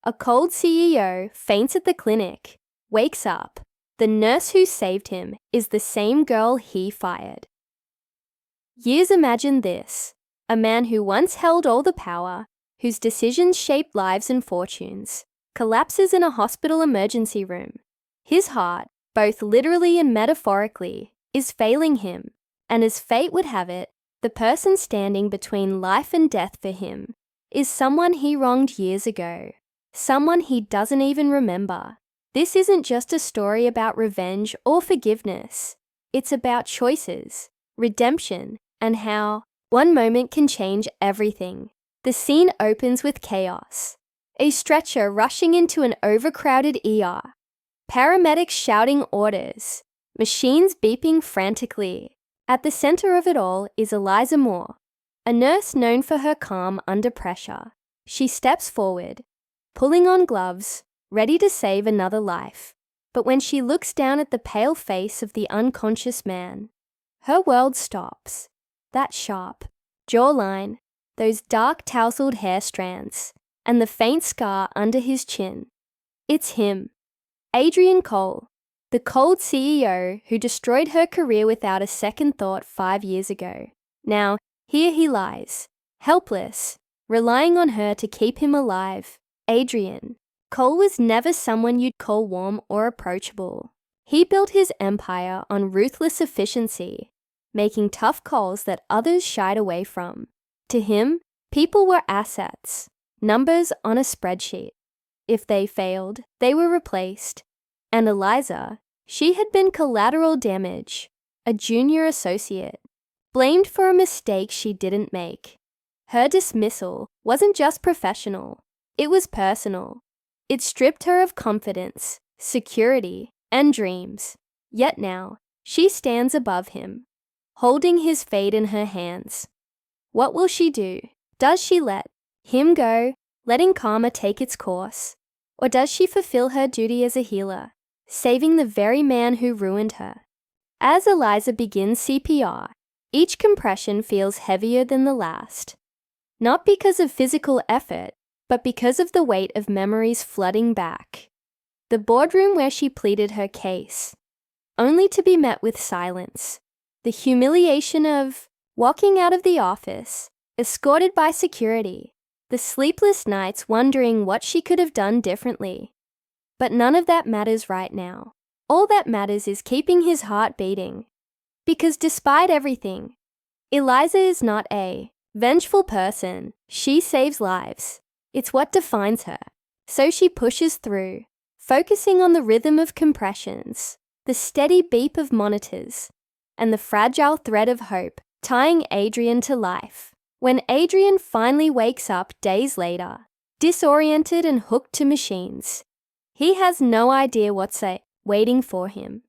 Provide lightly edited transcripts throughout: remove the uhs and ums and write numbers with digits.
A cold CEO faints at the clinic, wakes up. The nurse who saved him is the same girl he fired. Years imagine this: a man who once held all the power, whose decisions shaped lives and fortunes, collapses in a hospital emergency room. His heart, both literally and metaphorically, is failing him, and as fate would have it, the person standing between life and death for him is someone he wronged years ago, someone he doesn't even remember. This isn't just a story about revenge or forgiveness. It's about choices, redemption, and how one moment can change everything. The scene opens with chaos. A stretcher rushing into an overcrowded ER. Paramedics shouting orders. Machines beeping frantically. At the center of it all is Eliza Moore, a nurse known for her calm under pressure. She steps forward, pulling on gloves, ready to save another life. But when she looks down at the pale face of the unconscious man, her world stops. That sharp jawline, those dark tousled hair strands, and the faint scar under his chin. It's him, Adrian Cole, the cold CEO who destroyed her career without a second thought 5 years ago. Now, here he lies, helpless, relying on her to keep him alive. Adrian Cole was never someone you'd call warm or approachable. He built his empire on ruthless efficiency, making tough calls that others shied away from. To him, people were assets, numbers on a spreadsheet. If they failed, they were replaced. And Eliza, she had been collateral damage, a junior associate, blamed for a mistake she didn't make. Her dismissal wasn't just professional, it was personal. It stripped her of confidence, security, and dreams. Yet now, she stands above him, holding his fate in her hands. What will she do? Does she let him go, letting karma take its course? Or does she fulfill her duty as a healer, saving the very man who ruined her? As Eliza begins CPR, each compression feels heavier than the last. Not because of physical effort, but because of the weight of memories flooding back. The boardroom where she pleaded her case, only to be met with silence. The humiliation of walking out of the office, escorted by security. The sleepless nights wondering what she could have done differently. But none of that matters right now. All that matters is keeping his heart beating. Because despite everything, Eliza is not a vengeful person. She saves lives. It's what defines her. So she pushes through, focusing on the rhythm of compressions, the steady beep of monitors, and the fragile thread of hope tying Adrian to life. When Adrian finally wakes up days later, disoriented and hooked to machines, he has no idea what's waiting for him.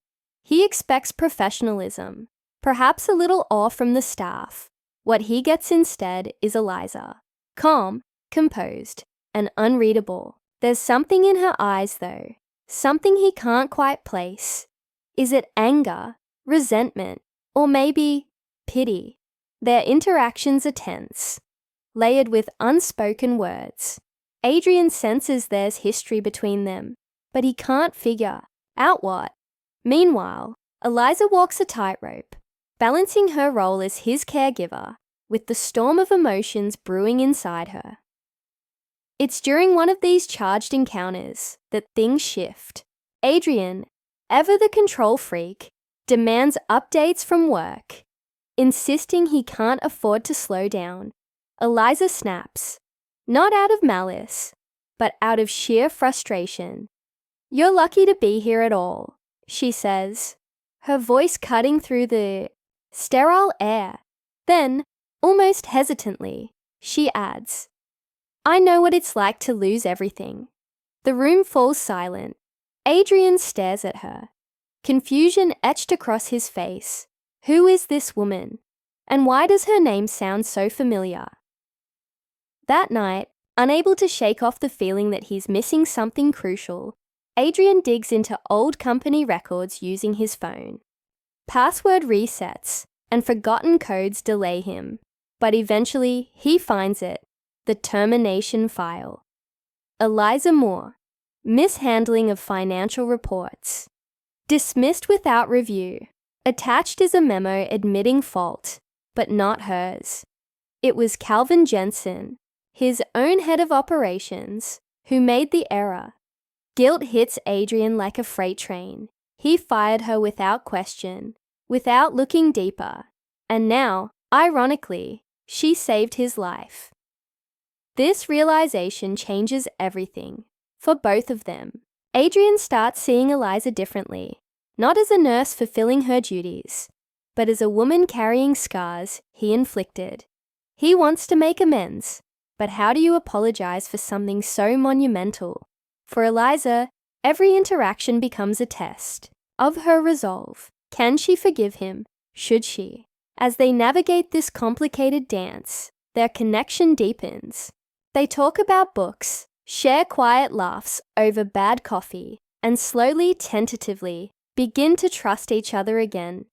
He expects professionalism, perhaps a little awe from the staff. What he gets instead is Eliza, calm, composed, and unreadable. There's something in her eyes though, something he can't quite place. Is it anger, resentment, or maybe pity? Their interactions are tense, layered with unspoken words. Adrian senses there's history between them, but he can't figure out what. Meanwhile, Eliza walks a tightrope, balancing her role as his caregiver with the storm of emotions brewing inside her. It's during one of these charged encounters that things shift. Adrian, ever the control freak, demands updates from work, insisting he can't afford to slow down. Eliza snaps, not out of malice, but out of sheer frustration. "You're lucky to be here at all," she says, her voice cutting through the sterile air. Then, almost hesitantly, she adds, "I know what it's like to lose everything." The room falls silent. Adrian stares at her, confusion etched across his face. Who is this woman? And why does her name sound so familiar? That night, unable to shake off the feeling that he's missing something crucial, Adrian digs into old company records using his phone. Password resets and forgotten codes delay him, but eventually he finds it, the termination file. Eliza Moore. Mishandling of financial reports. Dismissed without review. Attached is a memo admitting fault, but not hers. It was Calvin Jensen, his own head of operations, who made the error. Guilt hits Adrian like a freight train. He fired her without question, without looking deeper. And now, ironically, she saved his life. This realization changes everything, for both of them. Adrian starts seeing Eliza differently, not as a nurse fulfilling her duties, but as a woman carrying scars he inflicted. He wants to make amends, but how do you apologize for something so monumental? For Eliza, every interaction becomes a test of her resolve. Can she forgive him? Should she? As they navigate this complicated dance, their connection deepens. They talk about books, share quiet laughs over bad coffee, and slowly, tentatively, begin to trust each other again.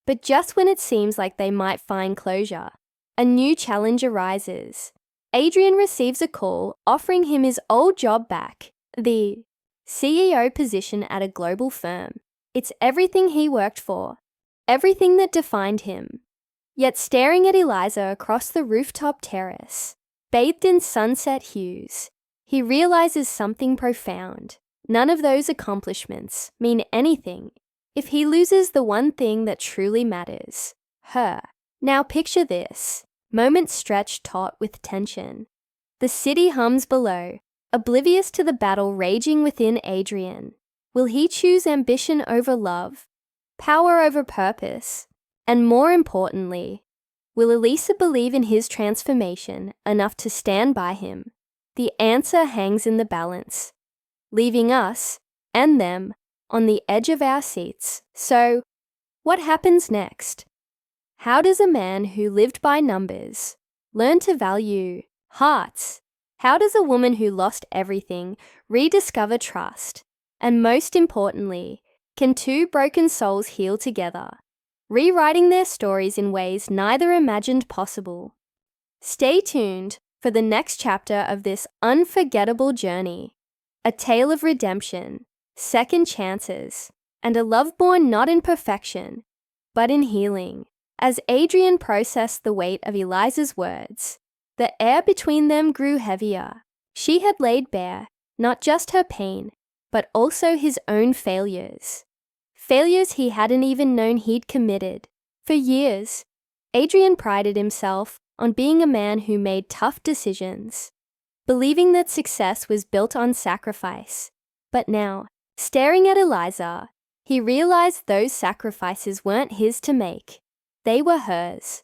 But just when it seems like they might find closure, a new challenge arises. Adrian receives a call offering him his old job back, the CEO position at a global firm. It's everything he worked for, everything that defined him. Yet staring at Eliza across the rooftop terrace, bathed in sunset hues, he realizes something profound. None of those accomplishments mean anything if he loses the one thing that truly matters, her. Now picture this. Moments stretched taut with tension. The city hums below, oblivious to the battle raging within Adrian. Will he choose ambition over love, power over purpose, and more importantly, will Elisa believe in his transformation enough to stand by him? The answer hangs in the balance, leaving us and them on the edge of our seats. So, what happens next? How does a man who lived by numbers learn to value hearts? How does a woman who lost everything rediscover trust? And most importantly, can two broken souls heal together, rewriting their stories in ways neither imagined possible? Stay tuned for the next chapter of this unforgettable journey, a tale of redemption, second chances, and a love born not in perfection, but in healing. As Adrian processed the weight of Eliza's words, the air between them grew heavier. She had laid bare not just her pain, but also his own failures. Failures he hadn't even known he'd committed. For years, Adrian prided himself on being a man who made tough decisions, believing that success was built on sacrifice. But now, staring at Eliza, he realized those sacrifices weren't his to make. They were hers.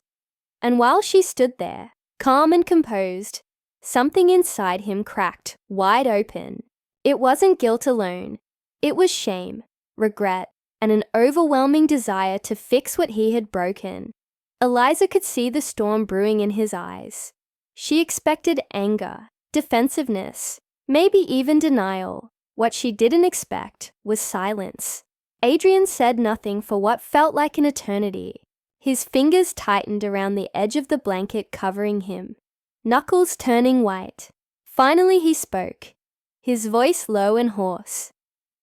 And while she stood there, calm and composed, something inside him cracked wide open. It wasn't guilt alone. It was shame, regret, and an overwhelming desire to fix what he had broken. Eliza could see the storm brewing in his eyes. She expected anger, defensiveness, maybe even denial. What she didn't expect was silence. Adrian said nothing for what felt like an eternity. His fingers tightened around the edge of the blanket covering him, knuckles turning white. Finally he spoke, his voice low and hoarse.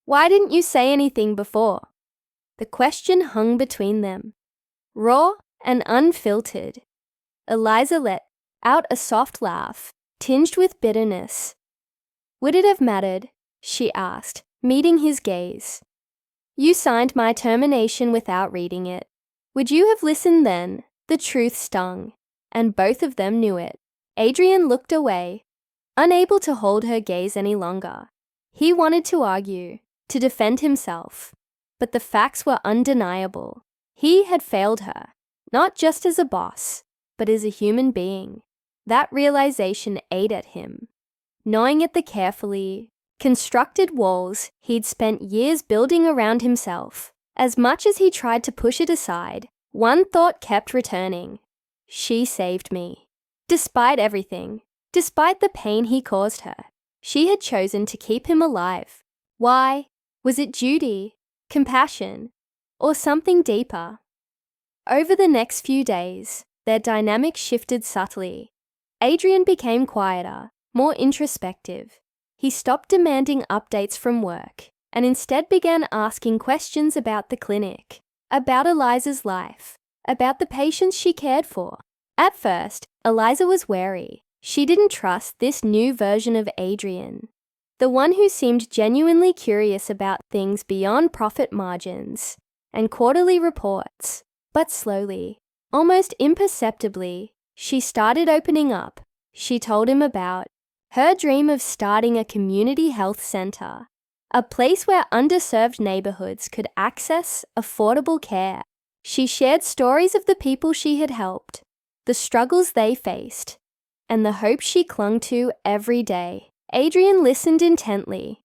"Why didn't you say anything before?" The question hung between them, raw and unfiltered. Eliza let out a soft laugh, tinged with bitterness. "Would it have mattered?" she asked, meeting his gaze. "You signed my termination without reading it. Would you have listened then?" The truth stung, and both of them knew it. Adrian looked away, unable to hold her gaze any longer. He wanted to argue, to defend himself, but the facts were undeniable. He had failed her, not just as a boss, but as a human being. That realization ate at him. Gnawing at the carefully constructed walls he'd spent years building around himself. As much as he tried to push it aside, one thought kept returning. She saved me. Despite everything, despite the pain he caused her, she had chosen to keep him alive. Why? Was it duty, compassion, or something deeper? Over the next few days, their dynamic shifted subtly. Adrian became quieter, more introspective. he stopped demanding updates from work and instead began asking questions about the clinic, about Eliza's life, about the patients she cared for. At first, Eliza was wary. She didn't trust this new version of Adrian, the one who seemed genuinely curious about things beyond profit margins and quarterly reports. But slowly, almost imperceptibly, she started opening up. She told him about her dream of starting a community health center, a place where underserved neighborhoods could access affordable care. She shared stories of the people she had helped, the struggles they faced, and the hope she clung to every day. Adrian listened intently,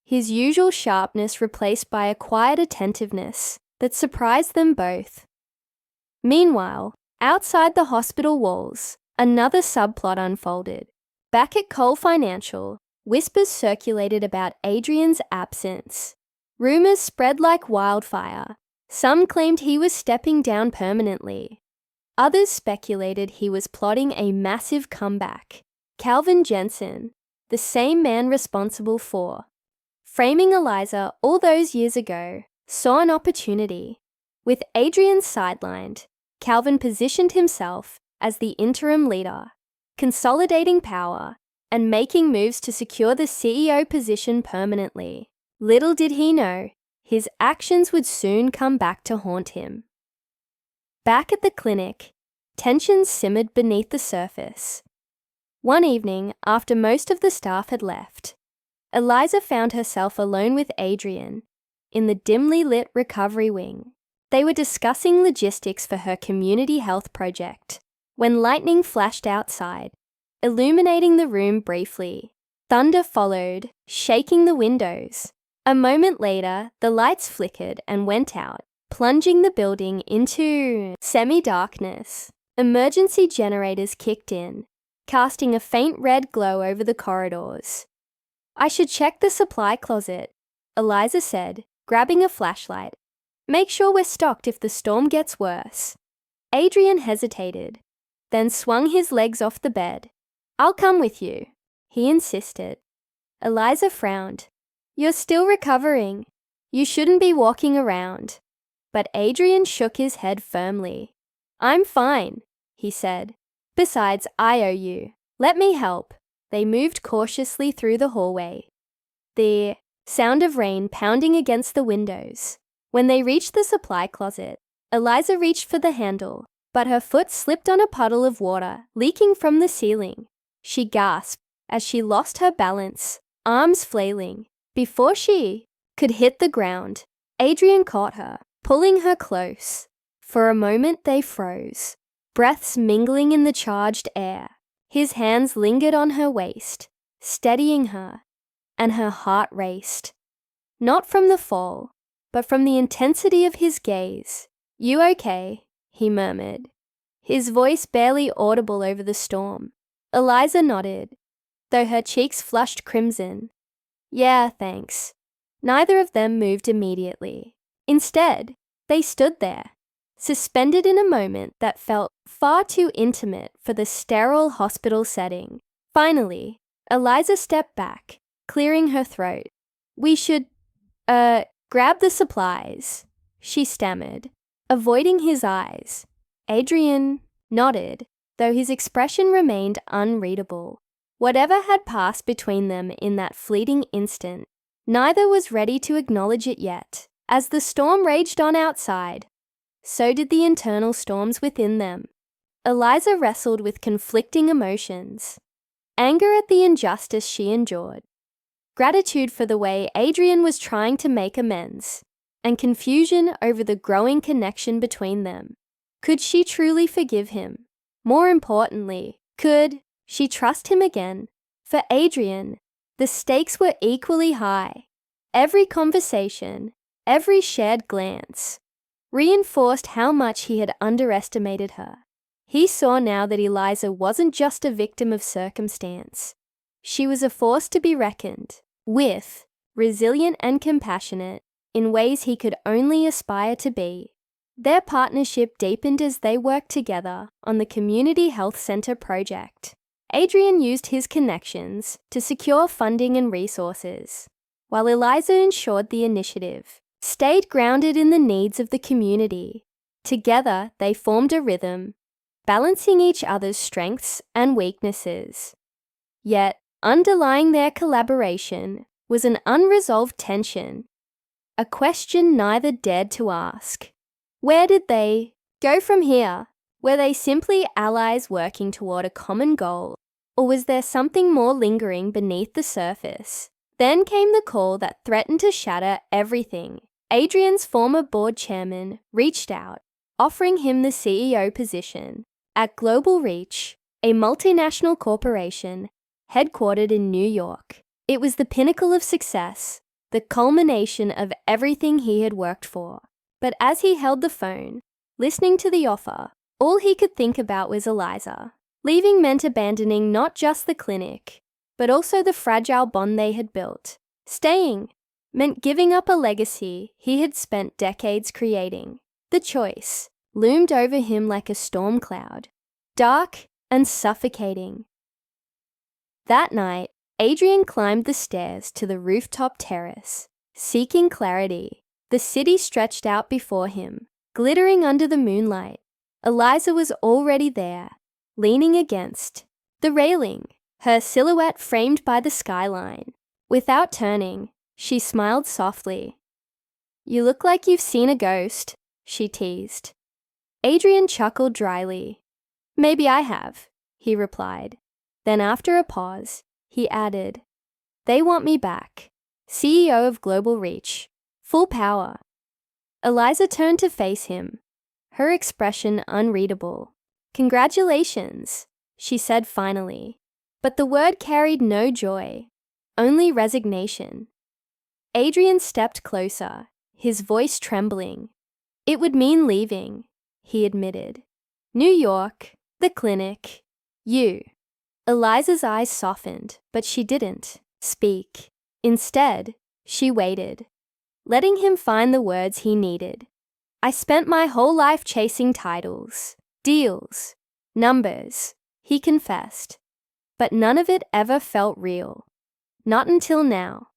his usual sharpness replaced by a quiet attentiveness that surprised them both. Meanwhile, outside the hospital walls, another subplot unfolded. Back at Cole Financial, whispers circulated about Adrian's absence. Rumors spread like wildfire. Some claimed he was stepping down permanently. Others speculated he was plotting a massive comeback. Calvin Jensen, the same man responsible for framing Eliza all those years ago, saw an opportunity. With Adrian sidelined, Calvin positioned himself as the interim leader, consolidating power and making moves to secure the CEO position permanently. Little did he know, his actions would soon come back to haunt him. Back at the clinic, tensions simmered beneath the surface. One evening, after most of the staff had left, Eliza found herself alone with Adrian in the dimly lit recovery wing. They were discussing logistics for her community health project when lightning flashed outside, illuminating the room briefly. Thunder followed, shaking the windows. A moment later, the lights flickered and went out, plunging the building into semi-darkness. Emergency generators kicked in, casting a faint red glow over the corridors. "I should check the supply closet," Eliza said, grabbing a flashlight. "Make sure we're stocked if the storm gets worse." Adrian hesitated, then swung his legs off the bed. "I'll come with you," he insisted. Eliza frowned. "You're still recovering. You shouldn't be walking around." But Adrian shook his head firmly. "I'm fine," he said. "Besides, I owe you. Let me help." They moved cautiously through the hallway, the sound of rain pounding against the windows. When they reached the supply closet, Eliza reached for the handle, but her foot slipped on a puddle of water leaking from the ceiling. She gasped as she lost her balance, arms flailing. Before she could hit the ground, Adrian caught her, pulling her close. For a moment they froze, breaths mingling in the charged air. His hands lingered on her waist, steadying her, and her heart raced. Not from the fall, but from the intensity of his gaze. "You okay?" he murmured, his voice barely audible over the storm. Eliza nodded, though her cheeks flushed crimson. "Yeah, thanks." Neither of them moved immediately. Instead, they stood there, suspended in a moment that felt far too intimate for the sterile hospital setting. Finally, Eliza stepped back, clearing her throat. "We should, grab the supplies," she stammered, avoiding his eyes. Adrian nodded, though his expression remained unreadable. Whatever had passed between them in that fleeting instant, neither was ready to acknowledge it yet. As the storm raged on outside, so did the internal storms within them. Eliza wrestled with conflicting emotions. Anger at the injustice she endured, gratitude for the way Adrian was trying to make amends, and confusion over the growing connection between them. Could she truly forgive him? More importantly, could she trust him again? For Adrian, the stakes were equally high. Every conversation, every shared glance, reinforced how much he had underestimated her. He saw now that Eliza wasn't just a victim of circumstance. She was a force to be reckoned with, resilient and compassionate, in ways he could only aspire to be. Their partnership deepened as they worked together on the Community Health Center project. Adrian used his connections to secure funding and resources, while Eliza ensured the initiative stayed grounded in the needs of the community. Together, they formed a rhythm, balancing each other's strengths and weaknesses. Yet, underlying their collaboration was an unresolved tension, a question neither dared to ask. Where did they go from here? Were they simply allies working toward a common goal, or was there something more lingering beneath the surface? Then came the call that threatened to shatter everything. Adrian's former board chairman reached out, offering him the CEO position at Global Reach, a multinational corporation headquartered in New York. It was the pinnacle of success, the culmination of everything he had worked for. But as he held the phone, listening to the offer, all he could think about was Eliza. Leaving meant abandoning not just the clinic, but also the fragile bond they had built. Staying meant giving up a legacy he had spent decades creating. The choice loomed over him like a storm cloud, dark and suffocating. That night, Adrian climbed the stairs to the rooftop terrace, seeking clarity. The city stretched out before him, glittering under the moonlight. Eliza was already there, leaning against the railing, her silhouette framed by the skyline. Without turning, she smiled softly. "You look like you've seen a ghost," she teased. Adrian chuckled dryly. "Maybe I have," he replied. Then after a pause, he added, "They want me back, CEO of Global Reach, full power." Eliza turned to face him, her expression unreadable. "Congratulations," she said finally, but the word carried no joy, only resignation. Adrian stepped closer, his voice trembling. "It would mean leaving," he admitted. "New York, the clinic, you." Eliza's eyes softened, but she didn't speak. Instead, she waited, letting him find the words he needed. "I spent my whole life chasing titles, deals, numbers," he confessed. "But none of it ever felt real. Not until now.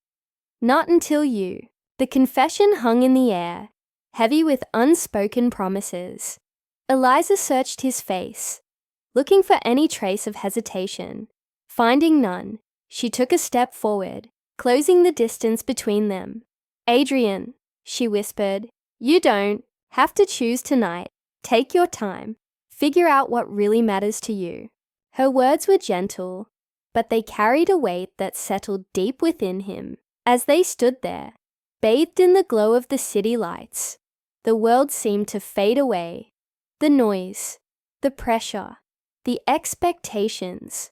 Not until you." The confession hung in the air, heavy with unspoken promises. Eliza searched his face, looking for any trace of hesitation. Finding none, she took a step forward, closing the distance between them. "Adrian," she whispered, "you don't have to choose tonight. Take your time. Figure out what really matters to you." Her words were gentle, but they carried a weight that settled deep within him. As they stood there, bathed in the glow of the city lights, the world seemed to fade away. The noise, the pressure, the expectations,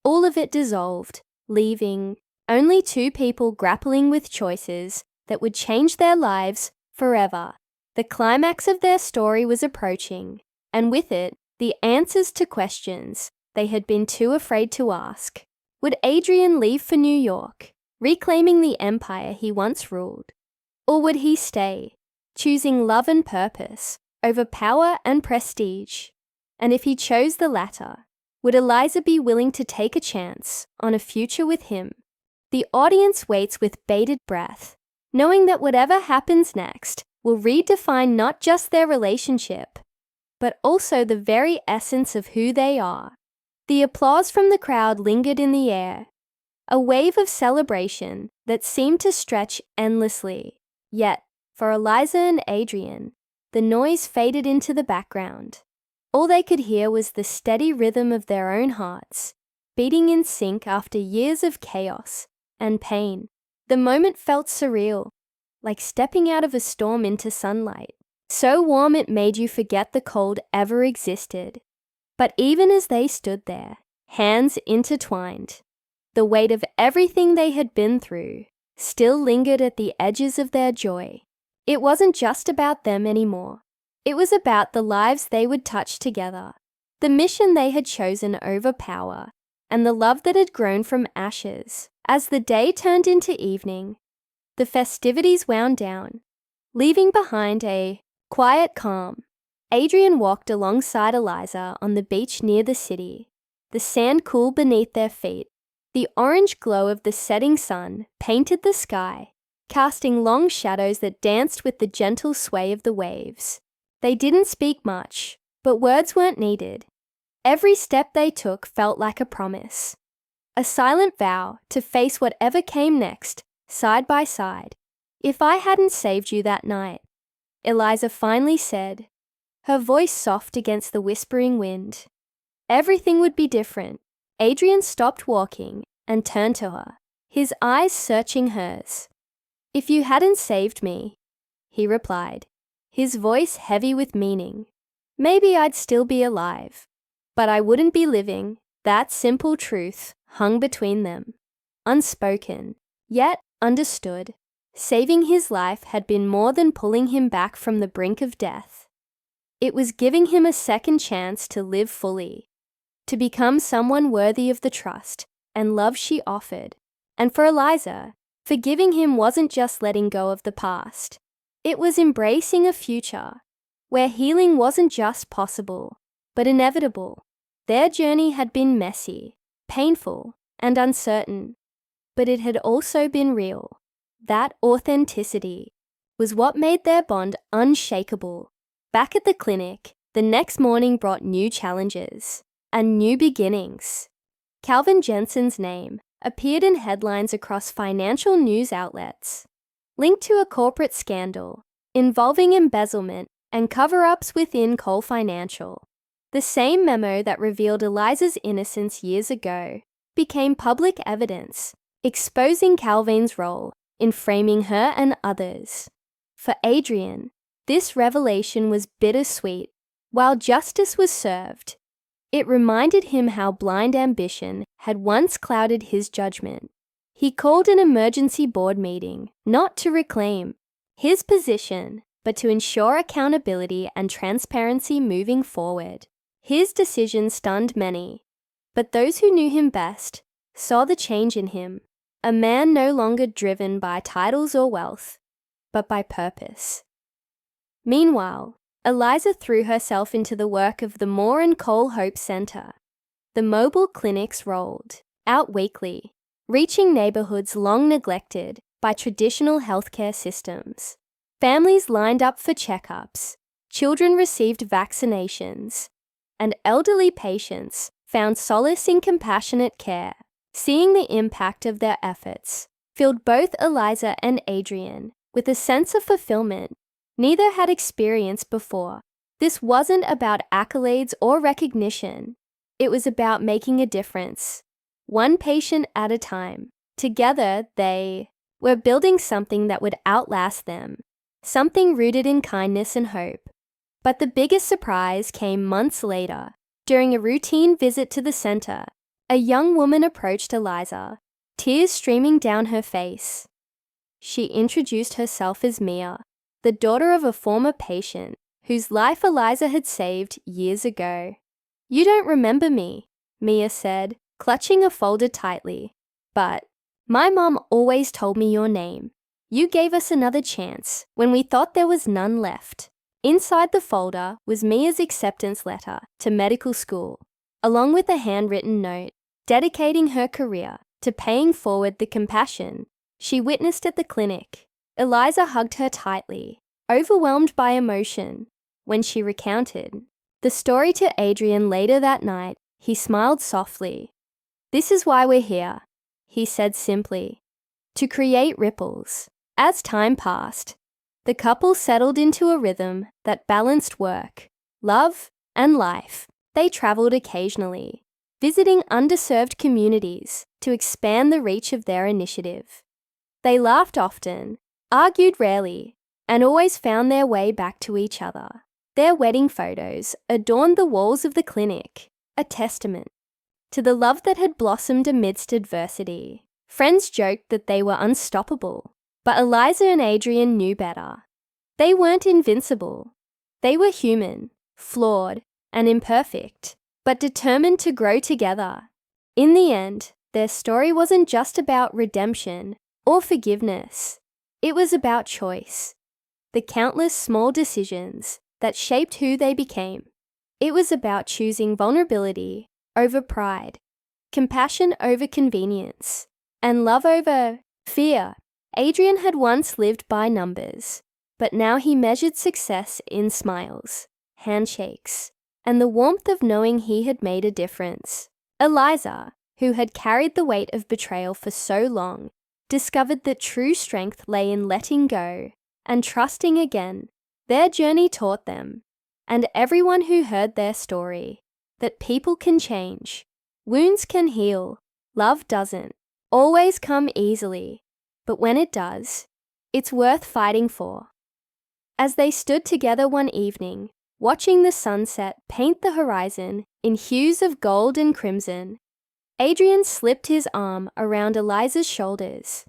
all of it dissolved, leaving only two people grappling with choices that would change their lives forever. The climax of their story was approaching, and with it, the answers to questions they had been too afraid to ask. Would Adrian leave for New York, reclaiming the empire he once ruled? Or would he stay, choosing love and purpose over power and prestige? And if he chose the latter, would Eliza be willing to take a chance on a future with him? The audience waits with bated breath, knowing that whatever happens next will redefine not just their relationship, but also the very essence of who they are. The applause from the crowd lingered in the air, a wave of celebration that seemed to stretch endlessly. Yet, for Eliza and Adrian, the noise faded into the background. All they could hear was the steady rhythm of their own hearts, beating in sync after years of chaos and pain. The moment felt surreal, like stepping out of a storm into sunlight, so warm it made you forget the cold ever existed. But even as they stood there, hands intertwined, the weight of everything they had been through still lingered at the edges of their joy. It wasn't just about them anymore. It was about the lives they would touch together, the mission they had chosen over power, and the love that had grown from ashes. As the day turned into evening, the festivities wound down, leaving behind a quiet calm. Adrian walked alongside Eliza on the beach near the city, the sand cool beneath their feet. The orange glow of the setting sun painted the sky, casting long shadows that danced with the gentle sway of the waves. They didn't speak much, but words weren't needed. Every step they took felt like a promise, a silent vow to face whatever came next, side by side. "If I hadn't saved you that night," Eliza finally said, her voice soft against the whispering wind, "everything would be different." Adrian stopped walking and turned to her, his eyes searching hers. "If you hadn't saved me," he replied, his voice heavy with meaning, "maybe I'd still be alive, but I wouldn't be living." That simple truth hung between them, unspoken, yet understood. Saving his life had been more than pulling him back from the brink of death. It was giving him a second chance to live fully, to become someone worthy of the trust and love she offered. And for Eliza, forgiving him wasn't just letting go of the past. It was embracing a future where healing wasn't just possible, but inevitable. Their journey had been messy, painful, and uncertain, but it had also been real. That authenticity was what made their bond unshakable. Back at the clinic, the next morning brought new challenges and new beginnings. Calvin Jensen's name appeared in headlines across financial news outlets, linked to a corporate scandal involving embezzlement and cover-ups within Cole Financial. The same memo that revealed Eliza's innocence years ago became public evidence, exposing Calvin's role in framing her and others. For Adrian, this revelation was bittersweet. While justice was served, it reminded him how blind ambition had once clouded his judgment. He called an emergency board meeting, not to reclaim his position, but to ensure accountability and transparency moving forward. His decision stunned many, but those who knew him best saw the change in him, a man no longer driven by titles or wealth, but by purpose. Meanwhile, Eliza threw herself into the work of the Moore and Cole Hope Center. The mobile clinics rolled out weekly, reaching neighborhoods long neglected by traditional healthcare systems. Families lined up for checkups, children received vaccinations, and elderly patients found solace in compassionate care. Seeing the impact of their efforts filled both Eliza and Adrian with a sense of fulfillment neither had experienced before. This wasn't about accolades or recognition. It was about making a difference, one patient at a time. Together, they were building something that would outlast them, something rooted in kindness and hope. But the biggest surprise came months later. During a routine visit to the center, a young woman approached Eliza, tears streaming down her face. She introduced herself as Mia, the daughter of a former patient whose life Eliza had saved years ago. "You don't remember me," Mia said, clutching a folder tightly. "But my mom always told me your name. You gave us another chance when we thought there was none left." Inside the folder was Mia's acceptance letter to medical school, along with a handwritten note dedicating her career to paying forward the compassion she witnessed at the clinic. Eliza hugged her tightly, overwhelmed by emotion. When she recounted the story to Adrian later that night, he smiled softly. "This is why we're here," he said simply, "to create ripples." As time passed, the couple settled into a rhythm that balanced work, love, and life. They traveled occasionally, visiting underserved communities to expand the reach of their initiative. They laughed often, argued rarely, and always found their way back to each other. Their wedding photos adorned the walls of the clinic, a testament to the love that had blossomed amidst adversity. Friends joked that they were unstoppable, but Eliza and Adrian knew better. They weren't invincible. They were human, flawed, and imperfect, but determined to grow together. In the end, their story wasn't just about redemption or forgiveness. It was about choice, the countless small decisions that shaped who they became. It was about choosing vulnerability over pride, compassion over convenience, and love over fear. Adrian had once lived by numbers, but now he measured success in smiles, handshakes, and the warmth of knowing he had made a difference. Eliza, who had carried the weight of betrayal for so long, discovered that true strength lay in letting go and trusting again. Their journey taught them, and everyone who heard their story, that people can change, wounds can heal, love doesn't always come easily, but when it does, it's worth fighting for. As they stood together one evening, watching the sunset paint the horizon in hues of gold and crimson, Adrian slipped his arm around Eliza's shoulders.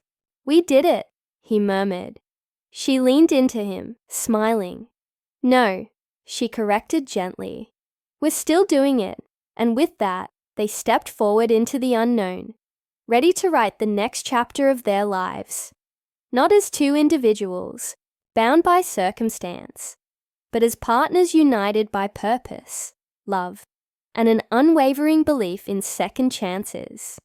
"We did it," he murmured. She leaned into him, smiling. "No," she corrected gently. "We're still doing it." And with that, they stepped forward into the unknown, ready to write the next chapter of their lives. Not as two individuals, bound by circumstance, but as partners united by purpose, love, and an unwavering belief in second chances.